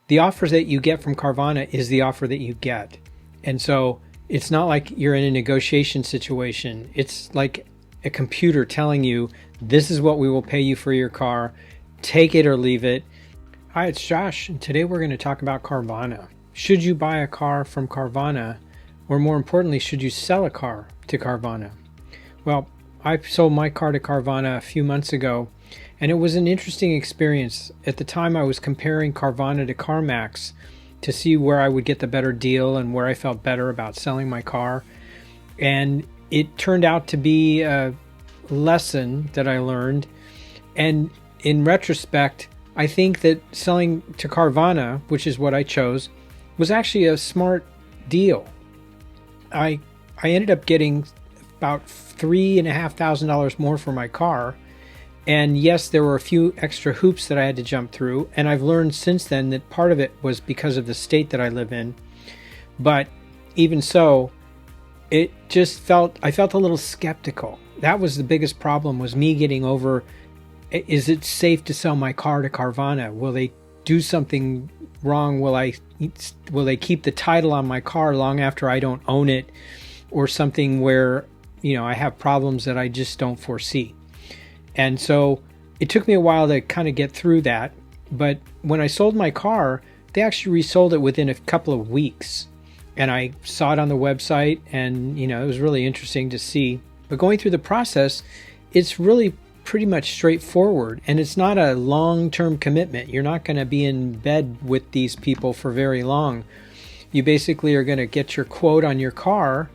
the offers that you get from Carvana is the offer that you get. And so it's not like you're in a negotiation situation. It's like a computer telling you, this is what we will pay you for your car. Take it or leave it. Hi, it's Josh, and today we're going to talk about Carvana. Should you buy a car from Carvana, or more importantly, should you sell a car to Carvana? Well, I sold my car to Carvana a few months ago, and it was an interesting experience. At the time, I was comparing Carvana to CarMax to see where I would get the better deal and where I felt better about selling my car. And it turned out to be a lesson that I learned. And in retrospect, I think that selling to Carvana, which is what I chose, was actually a smart deal. I ended up getting about $3,500 more for my car. And yes, there were a few extra hoops that I had to jump through. And I've learned since then that part of it was because of the state that I live in. But even so, I felt a little skeptical. That was the biggest problem, was me getting over, is it safe to sell my car to Carvana? Will they do something wrong? Will they keep the title on my car long after I don't own it, or something where, I have problems that I just don't foresee? And so it took me a while to kind of get through that. But when I sold my car, they actually resold it within a couple of weeks. And I saw it on the website, and it was really interesting to see. But going through the process, it's really pretty much straightforward, and it's not a long-term commitment. You're not going to be in bed with these people for very long. You basically are going to get your quote on your car,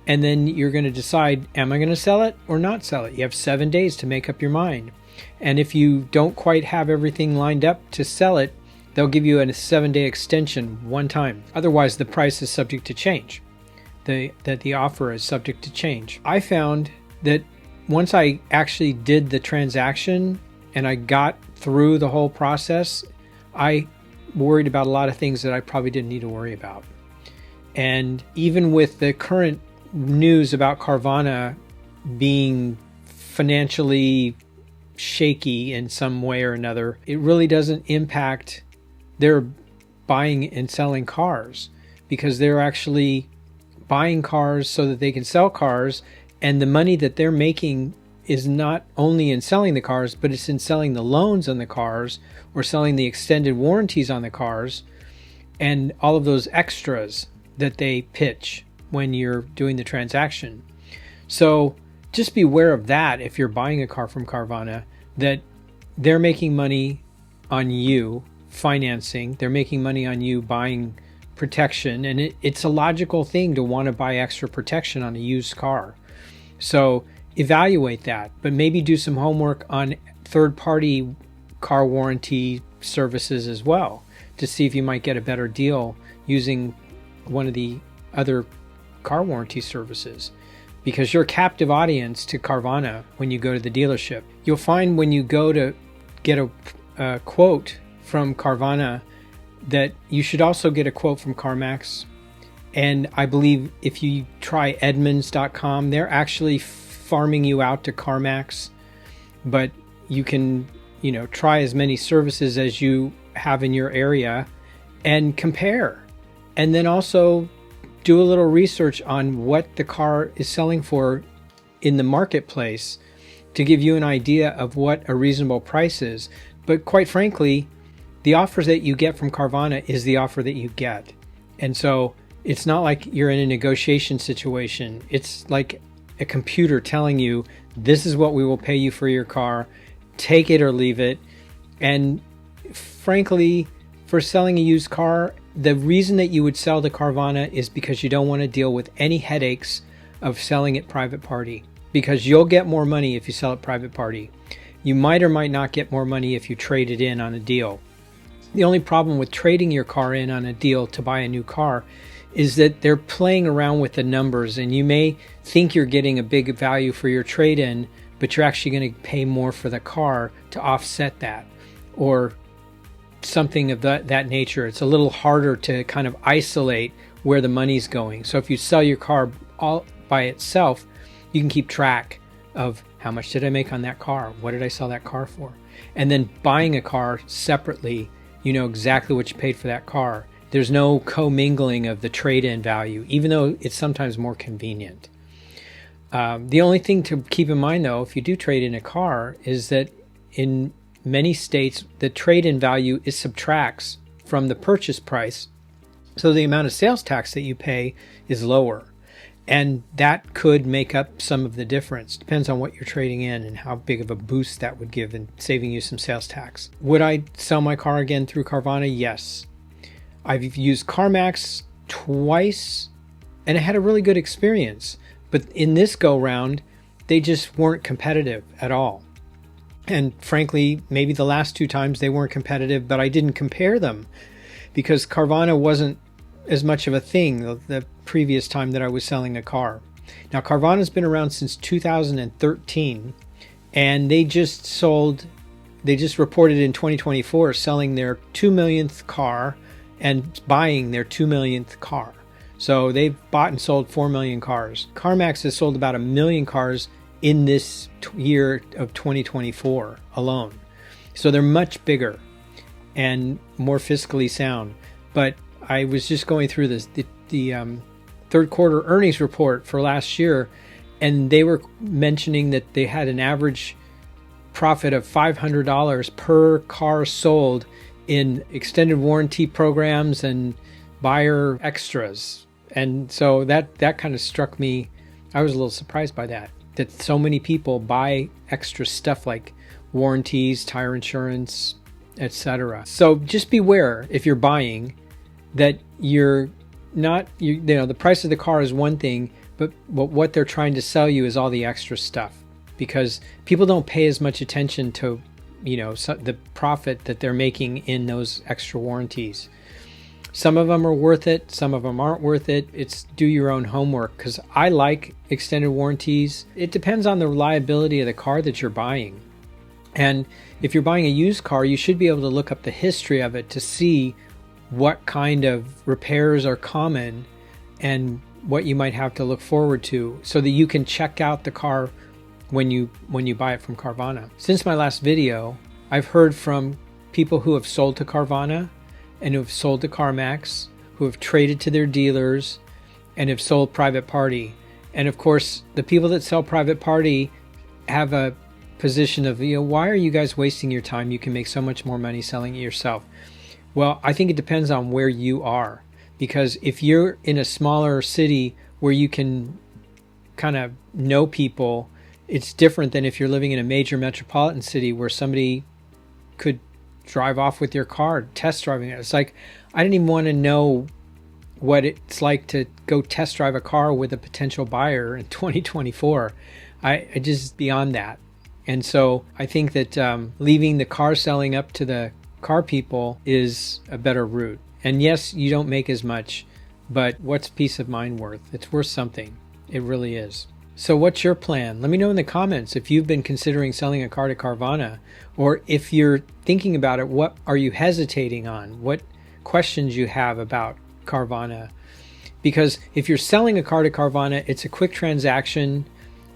and then you're going to decide, am I going to sell it or not sell it? You have 7 days to make up your mind. And if you don't quite have everything lined up to sell it, they'll give you a 7-day extension one time. Otherwise, the price is subject to change. The offer is subject to change. I found that once I actually did the transaction and I got through the whole process, I worried about a lot of things that I probably didn't need to worry about. And even with the current news about Carvana being financially shaky in some way or another, it really doesn't impact their buying and selling cars, because they're actually buying cars so that they can sell cars, and the money that they're making is not only in selling the cars, but it's in selling the loans on the cars, or selling the extended warranties on the cars, and all of those extras that they pitch when you're doing the transaction. So just be aware of that if you're buying a car from Carvana, that they're making money on you financing, they're making money on you buying protection, and it's a logical thing to want to buy extra protection on a used car. So evaluate that, but maybe do some homework on third-party car warranty services as well, to see if you might get a better deal using one of the other car warranty services, because you're a captive audience to Carvana when you go to the dealership. You'll find when you go to get a quote from Carvana that you should also get a quote from CarMax. And I believe if you try Edmunds.com, they're actually farming you out to CarMax, but you can, try as many services as you have in your area and compare. And then also do a little research on what the car is selling for in the marketplace to give you an idea of what a reasonable price is. But quite frankly, the offers that you get from Carvana is the offer that you get. And so it's not like you're in a negotiation situation. It's like a computer telling you, this is what we will pay you for your car. Take it or leave it. And frankly, for selling a used car, the reason that you would sell to Carvana is because you don't want to deal with any headaches of selling it private party, because you'll get more money if you sell it private party. You might or might not get more money if you trade it in on a deal. The only problem with trading your car in on a deal to buy a new car is that they're playing around with the numbers, and you may think you're getting a big value for your trade-in, but you're actually going to pay more for the car to offset that, or something of that nature. It's a little harder to kind of isolate where the money's going. So if you sell your car all by itself, you can keep track of how much did I make on that car? What did I sell that car for? And then buying a car separately you know exactly what you paid for that car. There's no commingling of the trade-in value, even though it's sometimes more convenient. The only thing to keep in mind, though, if you do trade in a car, is that in many states, the trade-in value subtracts from the purchase price. So the amount of sales tax that you pay is lower. And that could make up some of the difference. Depends on what you're trading in and how big of a boost that would give in saving you some sales tax. Would I sell my car again through Carvana? Yes. I've used CarMax twice and I had a really good experience. But in this go round, they just weren't competitive at all. And frankly, maybe the last 2 times they weren't competitive, but I didn't compare them because Carvana wasn't as much of a thing the previous time that I was selling a car. Now, Carvana's been around since 2013, and they just reported in 2024 selling their 2 millionth car and buying their 2 millionth car. So they've bought and sold 4 million cars. CarMax has sold about 1 million cars in this year of 2024 alone. So they're much bigger and more fiscally sound. But I was just going through the third quarter earnings report for last year, and they were mentioning that they had an average profit of $500 per car sold in extended warranty programs and buyer extras. And so that kind of struck me. I was a little surprised by that so many people buy extra stuff like warranties, tire insurance, etc. So just beware if you're buying that you're not, you know, the price of the car is one thing, but what they're trying to sell you is all the extra stuff, because people don't pay as much attention to, you know, the profit that they're making in those extra warranties. Some of them are worth it, some of them aren't worth it. It's do your own homework, because I like extended warranties. It depends on the reliability of the car that you're buying. And if you're buying a used car, you should be able to look up the history of it to see what kind of repairs are common and what you might have to look forward to, so that you can check out the car when you buy it from Carvana. Since my last video, I've heard from people who have sold to Carvana and who have sold to CarMax, who have traded to their dealers and have sold private party. And of course, the people that sell private party have a position of, you know, why are you guys wasting your time? You can make so much more money selling it yourself. Well, I think it depends on where you are, because if you're in a smaller city where you can kind of know people, it's different than if you're living in a major metropolitan city where somebody could drive off with your car, test driving it. It's like, I didn't even want to know what it's like to go test drive a car with a potential buyer in 2024. I just beyond that. And so I think that leaving the car selling up to the car people is a better route. And yes, you don't make as much, but what's peace of mind worth? It's worth something. It really is. So what's your plan? Let me know in the comments if you've been considering selling a car to Carvana, or if you're thinking about it, what are you hesitating on? What questions you have about Carvana? Because if you're selling a car to Carvana, it's a quick transaction.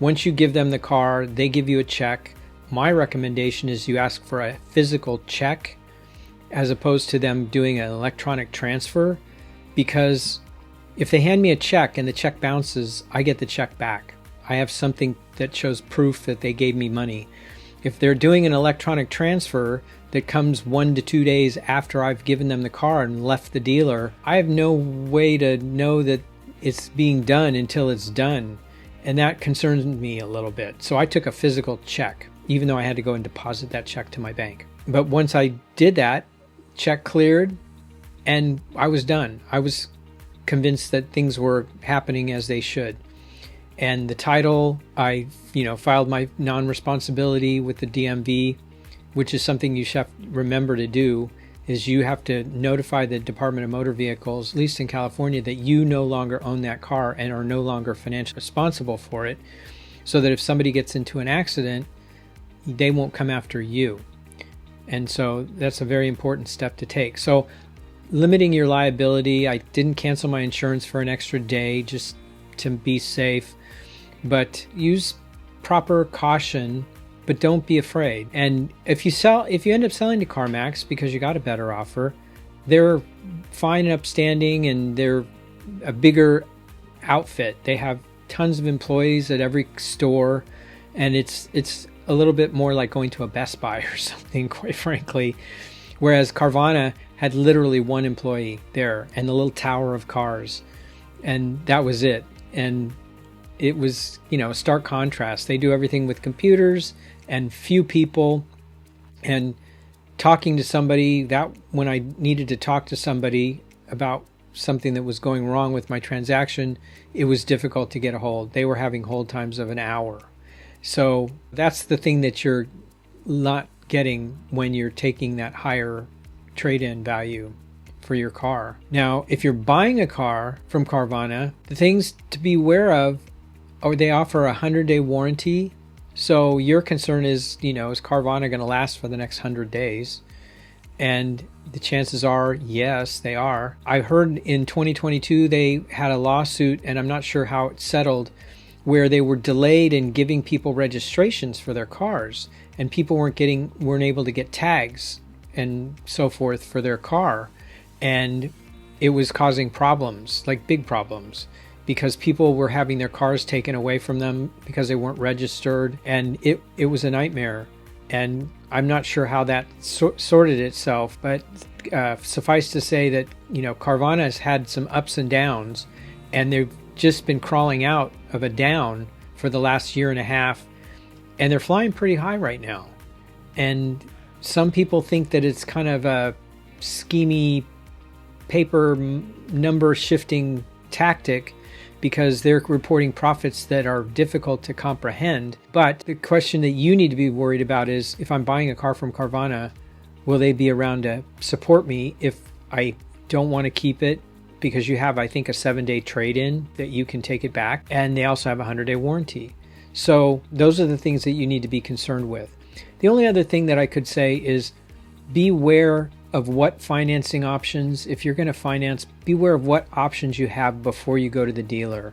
Once you give them the car, they give you a check. My recommendation is you ask for a physical check as opposed to them doing an electronic transfer, because if they hand me a check and the check bounces, I get the check back. I have something that shows proof that they gave me money. If they're doing an electronic transfer that comes 1 to 2 days after I've given them the car and left the dealer, I have no way to know that it's being done until it's done. And that concerns me a little bit. So I took a physical check, even though I had to go and deposit that check to my bank. But once I did that, check cleared and I was done. I was convinced that things were happening as they should. And the title, I filed my non-responsibility with the DMV, which is something you should remember to do, is you have to notify the Department of Motor Vehicles, at least in California, that you no longer own that car and are no longer financially responsible for it, so that if somebody gets into an accident, they won't come after you. And so that's a very important step to take. So limiting your liability, I didn't cancel my insurance for an extra day just to be safe, but use proper caution but don't be afraid. And if you end up selling to CarMax because you got a better offer, they're fine and upstanding, and they're a bigger outfit. They have tons of employees at every store, and it's a little bit more like going to a Best Buy or something, quite frankly. Whereas Carvana had literally one employee there and the little tower of cars, and that was it. And it was, a stark contrast. They do everything with computers and few people, and talking to somebody, that when I needed to talk to somebody about something that was going wrong with my transaction, it was difficult to get a hold. They were having hold times of an hour. So that's the thing that you're not getting when you're taking that higher trade-in value for your car. Now, if you're buying a car from Carvana, the things to be aware of are they offer a 100-day warranty. So your concern is, is Carvana going to last for the next 100 days? And the chances are, yes, they are. I heard in 2022 they had a lawsuit, and I'm not sure how it settled, where they were delayed in giving people registrations for their cars, and people weren't able to get tags and so forth for their car, and it was causing problems, like big problems, because people were having their cars taken away from them because they weren't registered, and it was a nightmare. And I'm not sure how that sorted itself, but suffice to say that Carvana has had some ups and downs, and they've just been crawling out of a down for the last year and a half, and they're flying pretty high right now. And some people think that it's kind of a schemy paper number shifting tactic because they're reporting profits that are difficult to comprehend. But the question that you need to be worried about is, if I'm buying a car from Carvana, will they be around to support me if I don't want to keep it? Because you have, I think, a 7-day trade-in that you can take it back, and they also have a 100-day warranty. So those are the things that you need to be concerned with. The only other thing that I could say is beware of what financing options, if you're going to finance, beware of what options you have before you go to the dealer,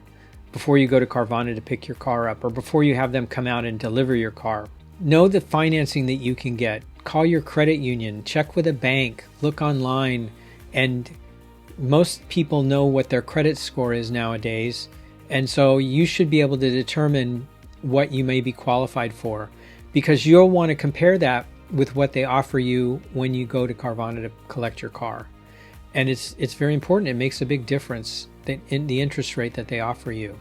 before you go to Carvana to pick your car up, or before you have them come out and deliver your car. Know the financing that you can get. Call your credit union, check with a bank, look online, and most people know what their credit score is nowadays, and so you should be able to determine what you may be qualified for, because you'll want to compare that with what they offer you when you go to Carvana to collect your car. And it's very important. It makes a big difference in the interest rate that they offer you.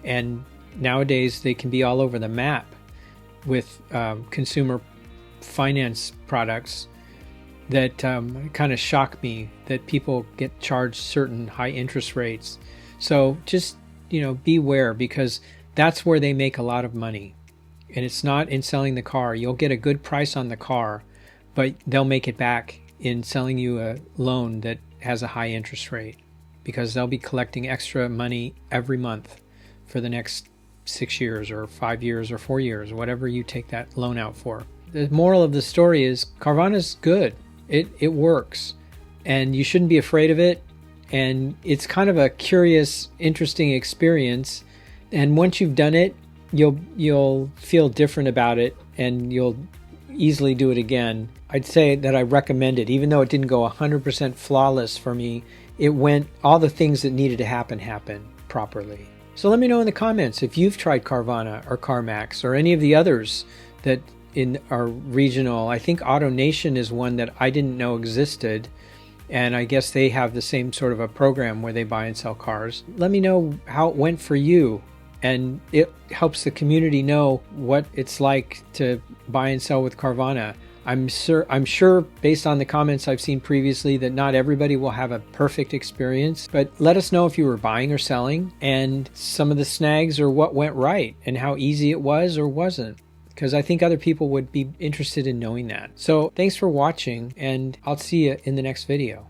And nowadays they can be all over the map with consumer finance products that kind of shock me, that people get charged certain high interest rates. So just beware, because that's where they make a lot of money. And it's not in selling the car. You'll get a good price on the car, but they'll make it back in selling you a loan that has a high interest rate, because they'll be collecting extra money every month for the next 6 years or 5 years or 4 years, whatever you take that loan out for. The moral of the story is Carvana's good. It works, and you shouldn't be afraid of it. And it's kind of a curious, interesting experience. And once you've done it, you'll feel different about it, and you'll easily do it again. I'd say that I recommend it, even though it didn't go 100% flawless for me. It went, all the things that needed to happen properly. So let me know in the comments if you've tried Carvana or CarMax or any of the others that in our regional. I think AutoNation is one that I didn't know existed, and I guess they have the same sort of a program where they buy and sell cars. Let me know how it went for you. And it helps the community know what it's like to buy and sell with Carvana. I'm sure based on the comments I've seen previously that not everybody will have a perfect experience, but let us know if you were buying or selling, and some of the snags or what went right and how easy it was or wasn't, because I think other people would be interested in knowing that. So thanks for watching, and I'll see you in the next video.